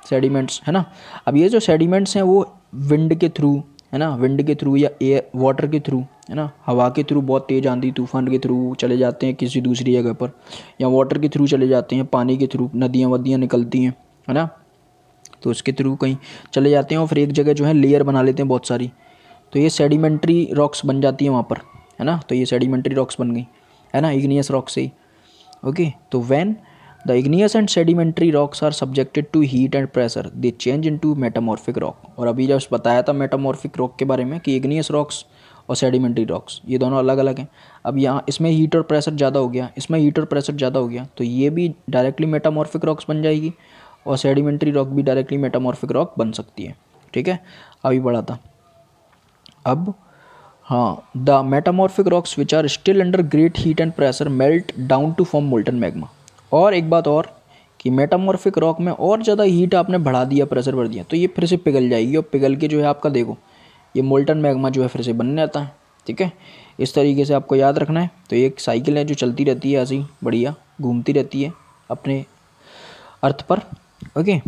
सेडिमेंट्स, है ना। अब ये जो सेडिमेंट्स हैं वो विंड के थ्रू, है ना, विंड के थ्रू या एयर वाटर के थ्रू, है ना, हवा के थ्रू, बहुत तेज़ आंधी तूफान के थ्रू चले जाते हैं किसी दूसरी जगह पर, या वाटर के थ्रू चले जाते हैं, पानी के थ्रू, नदियाँ वदियाँ निकलती हैं, है ना, तो उसके थ्रू कहीं चले जाते हैं और फिर एक जगह जो है लेयर बना लेते हैं बहुत सारी। तो ये सेडिमेंट्री रॉक्स बन जाती है वहाँ पर, है ना। तो ये सेडिमेंट्री रॉक्स बन गई, है ना, इग्नियस रॉक से ही। ओके, तो when the igneous and sedimentary rocks are subjected to heat and pressure they change into metamorphic rock. और अभी जब बताया था मेटामॉर्फिक रॉक के बारे में कि इग्नियस रॉक्स और सेडिमेंट्री रॉक्स ये दोनों अलग अलग हैं। अब यहाँ इसमें हीट और प्रेशर ज़्यादा हो गया, इसमें हीट और प्रेशर ज़्यादा हो गया, तो ये भी डायरेक्टली मेटामॉर्फिक रॉक्स बन जाएगी और सेडिमेंट्री रॉक भी डायरेक्टली मेटामॉर्फिक रॉक बन सकती है, ठीक है। अभी बढ़ा था। अब हाँ, the metamorphic rocks which are still under great heat and pressure melt down to form molten magma. और एक बात और कि मेटामॉर्फिक रॉक में और ज़्यादा हीट आपने बढ़ा दिया, प्रेशर बढ़ दिया, तो ये फिर से पिघल जाएगी और पिघल के जो है आपका देखो ये मोल्टन मैग्मा जो है फिर से बनने आता है, ठीक है। इस तरीके से आपको याद रखना है। तो ये एक साइकिल है जो चलती रहती है, ऐसी बढ़िया घूमती रहती है अपने अर्थ पर। ओके,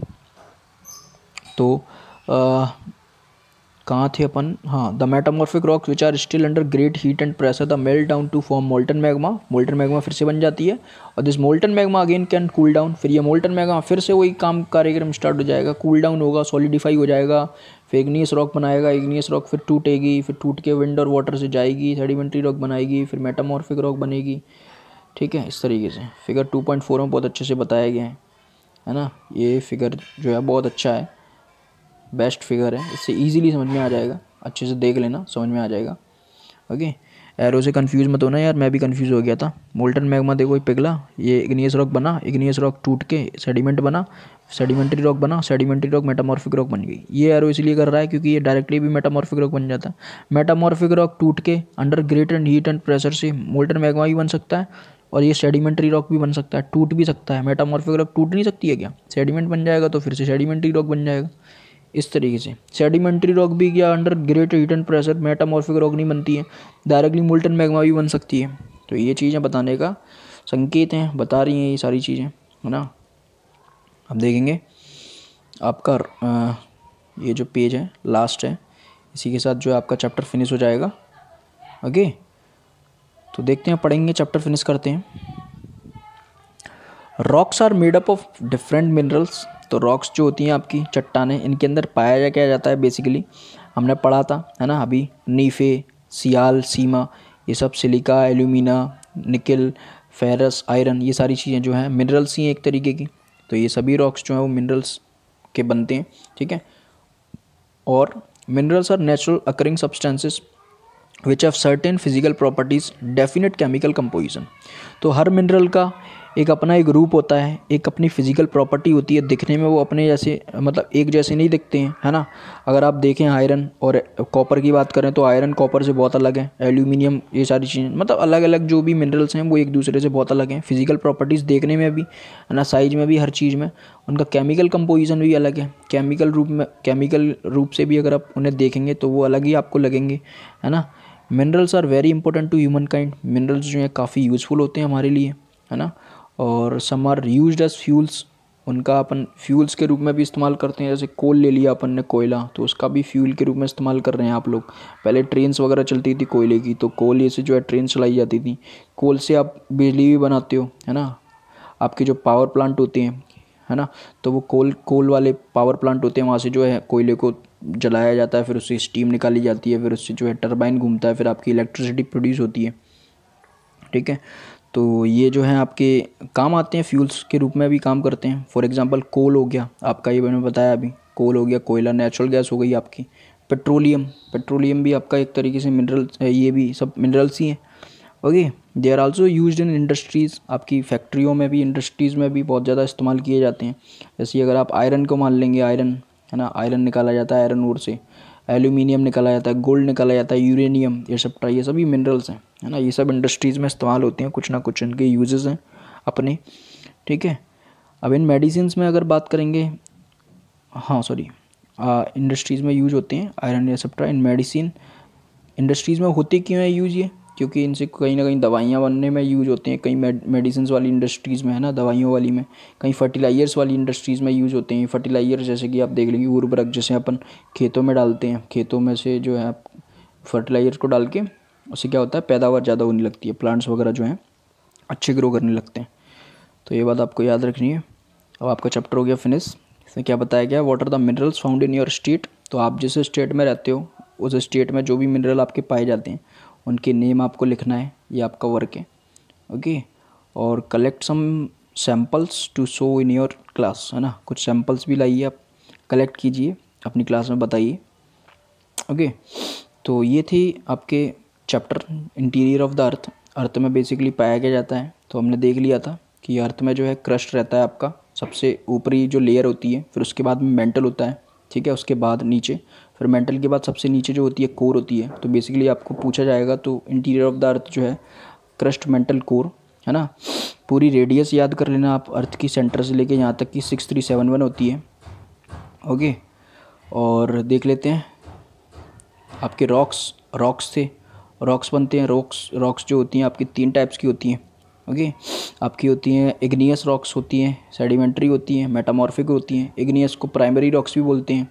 तो कहाँ थे अपन, हाँ, the metamorphic rocks which are still under great heat and pressure the melt down to form molten magma, molten magma फिर से बन जाती है, और this molten magma again can cool down, फिर ये मोल्टन मैग्मा फिर से वही काम कार्यक्रम स्टार्ट हो जाएगा, कूल डाउन होगा, सॉलिडिफाई हो जाएगा, फिर इग्नियस रॉक बनाएगा, इग्नियस रॉक फिर टूटेगी, फिर टूट के विंड और वाटर से जाएगी, सेडिमेंट्री रॉक बनाएगी, फिर मेटामॉर्फिक रॉक बनेगी। ठीक है, इस तरीके से फिगर 2.4 में बहुत अच्छे से बताया गया है ना। ये फिगर जो है बहुत अच्छा है, बेस्ट फिगर है, इससे इजीली समझ में आ जाएगा, अच्छे से देख लेना, समझ में आ जाएगा। ओके, एरो से कंफ्यूज मत होना यार, मैं भी कंफ्यूज हो गया था। मोल्टन मैग्मा देखो, ये पिघला, ये इग्नियस रॉक बना, इग्नियस रॉक टूट के सेडिमेंट बना, सेडिमेंट्री रॉक बना, सेडिमेंट्री रॉक मेटामॉर्फिक रॉक बन गई। ये एरो इसलिए कर रहा है क्योंकि ये डायरेक्टली भी मेटामॉर्फिक रॉक बन जाता है। मेटामॉर्फिक रॉक टूट के under great and heat and pressure से मोल्टन मैग्मा भी बन सकता है, और ये सेडिमेंट्री रॉक भी बन सकता है, टूट भी सकता है। मेटामॉर्फिक रॉक टूट नहीं सकती है क्या, सेडिमेंट बन जाएगा तो फिर से सेडिमेंट्री रॉक बन जाएगा। इस तरीके से सेडिमेंट्री रॉक भी क्या under great heat and pressure metamorphic rock नहीं बनती है, डायरेक्टली मोल्टन मैग्मा भी बन सकती है। तो ये चीज़ें बताने का संकेत हैं, बता रही हैं ये सारी चीज़ें, है ना। अब देखेंगे आपका ये जो पेज है लास्ट है, इसी के साथ जो है आपका चैप्टर फिनिश हो जाएगा। ओके, तो देखते हैं, पढ़ेंगे, चैप्टर फिनिश करते हैं। Rocks are made up of different minerals. तो रॉक्स जो होती हैं आपकी चट्टानें, इनके अंदर पाया क्या जाता है, बेसिकली हमने पढ़ा था, है ना अभी, नीफे, सियाल, सीमा, ये सब सिलिका, एल्यूमिना, निकल, फेरस, आयरन, ये सारी चीज़ें जो हैं मिनरल्स ही हैं एक तरीके की। तो ये सभी रॉक्स जो हैं वो मिनरल्स के बनते हैं। ठीक है, और minerals are natural occurring substances which have certain physical properties, definite chemical composition. तो हर मिनरल का एक अपना एक रूप होता है, एक अपनी फिजिकल प्रॉपर्टी होती है, दिखने में वो अपने जैसे, मतलब एक जैसे नहीं दिखते हैं, है ना। अगर आप देखें आयरन और कॉपर की बात करें तो आयरन कॉपर से बहुत अलग है, एल्यूमिनियम, ये सारी चीज़ें, मतलब अलग अलग जो भी मिनरल्स हैं वो एक दूसरे से बहुत अलग हैं, फिजिकल प्रॉपर्टीज़ देखने में भी, है ना, साइज में भी, हर चीज़ में। उनका केमिकल कंपोजिशन भी अलग है, केमिकल रूप से भी अगर आप उन्हें देखेंगे तो वो अलग ही आपको लगेंगे, है ना। Minerals are very important to humankind. Minerals जो हैं काफ़ी यूज़फुल होते हैं हमारे लिए, है ना। और some are used as fuels, उनका अपन फ्यूल्स के रूप में भी इस्तेमाल करते हैं। जैसे कोल ले लिया अपन ने, कोयला, तो उसका भी फ्यूल के रूप में इस्तेमाल कर रहे हैं आप लोग। पहले ट्रेन्स वगैरह चलती थी कोयले की, तो कोयले से जो है ट्रेन चलाई जाती थी। कोल से आप बिजली भी बनाते हो, है ना। आपके जो पावर प्लांट होते हैं, है ना, तो वो कोल वाले पावर प्लांट होते हैं, वहाँ से जो है कोयले को जलाया जाता है, फिर उससे स्टीम निकाली जाती है, फिर उससे जो है टरबाइन घूमता है, फिर आपकी इलेक्ट्रिसिटी प्रोड्यूस होती है। ठीक है, तो ये जो है आपके काम आते हैं, फ्यूल्स के रूप में भी काम करते हैं। फॉर एग्जांपल कोल हो गया आपका, ये मैंने बताया अभी, कोल हो गया, कोयला, नेचुरल गैस हो गई आपकी, पेट्रोलियम भी आपका एक तरीके से मिनरल, ये भी सब मिनरल्स ही हैं। Okay, they are also used in industries, आपकी फैक्ट्रियों में भी, इंडस्ट्रीज़ में भी बहुत ज़्यादा इस्तेमाल किए जाते हैं। जैसे अगर आप आयरन को मान लेंगे, आयरन, है ना, आयरन निकाला जाता है आयरन ओर से, एल्यूमिनियम निकाला जाता है, गोल्ड निकाला जाता है, यूरेनियम, ये सभी मिनरल्स हैं, है ना। ये सब इंडस्ट्रीज़ में इस्तेमाल होते हैं, कुछ ना कुछ इनके यूजेस हैं अपने। ठीक है, अब इन मेडिसिन्स में अगर बात करेंगे, इंडस्ट्रीज़ में यूज होते हैं आयरन एसेप्ट्रा इन मेडिसिन। इंडस्ट्रीज़ में होते क्यों है यूज ये, क्योंकि इनसे कहीं ना कहीं दवाइयाँ बनने में यूज होते हैं, कहीं मेडिसिन वाली इंडस्ट्रीज़ में, है ना, दवाइयों वाली में, कहीं फर्टिलाइजर्स वाली इंडस्ट्रीज़ में यूज होते हैं। फर्टिलाइजर जैसे कि आप देख लीजिए, उर्वरक जैसे अपन खेतों में डालते हैं, खेतों में से जो है फर्टिलाइजर को डाल के उससे क्या होता है, पैदावार ज़्यादा होने लगती है, प्लांट्स वगैरह जो हैं अच्छे ग्रो करने लगते हैं। तो ये बात आपको याद रखनी है। अब आपका चैप्टर हो गया फिनिश। इसमें क्या बताया गया, what are the minerals found in your state. तो आप जिस स्टेट में रहते हो उस स्टेट में जो भी मिनरल आपके पाए जाते हैं उनके नेम आपको लिखना है, ये आपका वर्क है। ओके, और collect some samples to show in your class, है ना, कुछ सैम्पल्स भी लाइए, आप कलेक्ट कीजिए, अपनी क्लास में बताइए। ओके, तो ये थी आपके chapter interior of the earth. Earth में बेसिकली पाया क्या जाता है, तो हमने देख लिया था कि अर्थ में जो है क्रस्ट रहता है आपका, सबसे ऊपरी जो लेयर होती है, फिर उसके बाद में मेंटल होता है, ठीक है, उसके बाद नीचे, फिर मेंटल के बाद सबसे नीचे जो होती है कोर होती है। तो बेसिकली आपको पूछा जाएगा तो इंटीरियर ऑफ द अर्थ जो है क्रस्ट, मेंटल, कोर, है ना। पूरी रेडियस याद कर लेना आप, अर्थ की सेंटर से लेके यहाँ तक की 6371 होती है। ओके, और देख लेते हैं आपके रॉक्स थे, रॉक्स बनते हैं। रॉक्स जो होती हैं आपकी 3 टाइप्स की होती हैं। ओके, आपकी होती हैं इग्नियस रॉक्स होती हैं, सेडिमेंट्री होती हैं, मेटामॉर्फिक होती हैं। इग्नियस को प्राइमरी रॉक्स भी बोलते हैं,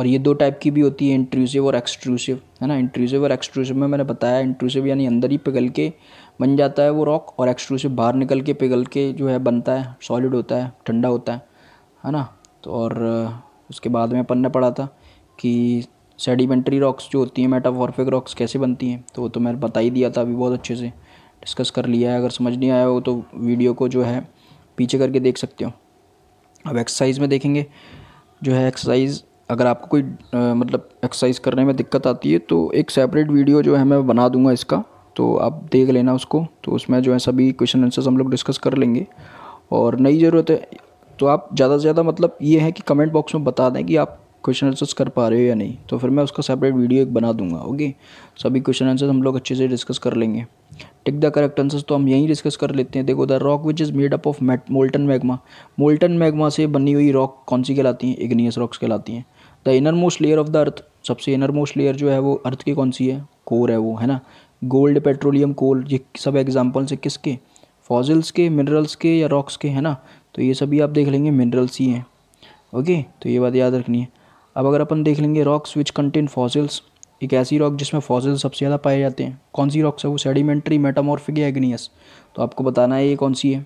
और ये दो टाइप की भी होती है, इंट्रूसिव और एक्सट्रूसिव, है ना। इंट्रूसिव और एक्सट्रूसिव में मैंने बताया, इंट्रूसिव यानी अंदर ही पिघल के बन जाता है वो रॉक, और एक्सट्रूसिव बाहर निकल के पिघल के जो है बनता है, सॉलिड होता है, ठंडा होता है ना। तो और उसके बाद में अपन ने पढ़ा था कि सेडिमेंट्री रॉक्स जो होती हैं, मेटामॉर्फिक रॉक्स कैसे बनती हैं, तो वो तो मैंने बता ही दिया था, अभी बहुत अच्छे से डिस्कस कर लिया है। अगर समझ नहीं आया हो तो वीडियो को जो है पीछे करके देख सकते हो। अब एक्सरसाइज में देखेंगे जो है एक्सरसाइज, अगर आपको कोई मतलब एक्सरसाइज करने में दिक्कत आती है तो एक सेपरेट वीडियो जो है मैं बना दूंगा इसका, तो आप देख लेना उसको। तो उसमें जो है सभी क्वेश्चन आंसर्स हम लोग डिस्कस कर लेंगे। और नई ज़रूरत है तो आप ज़्यादा से ज़्यादा मतलब ये है कि कमेंट बॉक्स में बता दें कि आप क्वेश्चन आंसर्स कर पा रहे हो या नहीं, तो फिर मैं उसका सेपरेट वीडियो एक बना दूंगा। ओके, सभी क्वेश्चन आंसर्स हम लोग अच्छे से डिस्कस कर लेंगे। टिक द करेक्ट आंसर्स तो हम यहीं डिस्कस कर लेते हैं। देखो, the rock which is made up of molten magma, molten magma से बनी हुई रॉक कौन सी कहलाती हैं? इग्नियस रॉक्स कहलाती हैं। The inner most layer of the अर्थ, सबसे इनर मोस्ट लेयर जो है वो अर्थ की कौन सी है? कोर है वो, है ना। गोल्ड, पेट्रोलियम, कोल, ये सब एग्जाम्पल्स है किसके? फॉसिल्स के, मिनरल्स के या रॉक्स के, है ना। तो ये सभी आप देख लेंगे मिनरल्स ही हैं। ओके, तो ये बात याद रखनी है। अब अगर अपन देख लेंगे रॉक्स विच कंटेन फॉसिल्स, एक ऐसी रॉक जिसमें फॉसिल्स सबसे ज़्यादा पाए जाते हैं, कौन सी रॉक्स है वो? सेडिमेंट्री, मेटामॉर्फिक या इग्नियस? तो आपको बताना है ये कौन सी है,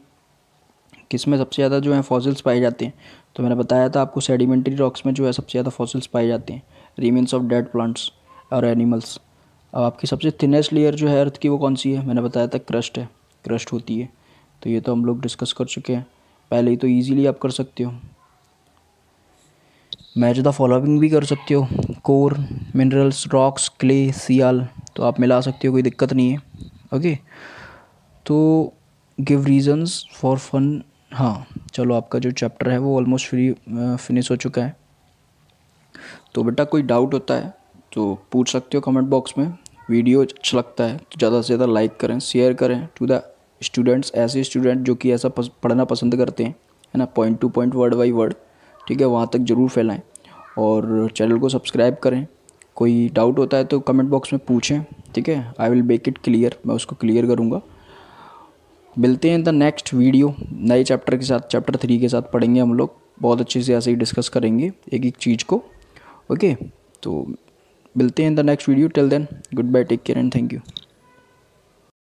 किस में सबसे ज़्यादा जो है फॉसिल्स पाए जाते हैं। तो मैंने बताया था आपको, सेडिमेंट्री रॉक्स में जो है सबसे ज़्यादा फॉसिल्स पाए जाते हैं, रिमेन्स ऑफ डेड प्लांट्स और एनिमल्स। अब आपकी सबसे थिनेस्ट लेयर जो है अर्थ की वो कौन सी है? मैंने बताया था क्रस्ट है, क्रस्ट होती है। तो ये तो हम लोग डिस्कस कर चुके हैं पहले ही, तो ईजिली आप कर सकते हो। मैच द फॉलोइंग भी कर सकते हो, कोर, मिनरल्स, रॉक्स, क्ले, सियाल, तो आप मिला सकते हो, कोई दिक्कत नहीं है। ओके, तो गिव रीजंस फॉर फन। हाँ चलो, आपका जो चैप्टर है वो ऑलमोस्ट फिनिश हो चुका है। तो बेटा कोई डाउट होता है तो पूछ सकते हो कमेंट बॉक्स में। वीडियो अच्छा लगता है तो ज़्यादा से ज़्यादा लाइक करें, शेयर करें टू द स्टूडेंट्स, ऐसे स्टूडेंट जो कि ऐसा पढ़ना पसंद करते हैं, है ना, point two point, word by word, ठीक है, वहाँ तक ज़रूर फैलाएं। और चैनल को सब्सक्राइब करें। कोई डाउट होता है तो कमेंट बॉक्स में पूछें, ठीक है, I will make it clear, मैं उसको क्लियर करूँगा। मिलते हैं इन द नेक्स्ट वीडियो, नए चैप्टर के साथ, चैप्टर 3 के साथ पढ़ेंगे हम लोग, बहुत अच्छे से ऐसे ही डिस्कस करेंगे एक एक चीज़ को। ओके, तो मिलते हैं in the next video, till then goodbye, take care and thank you.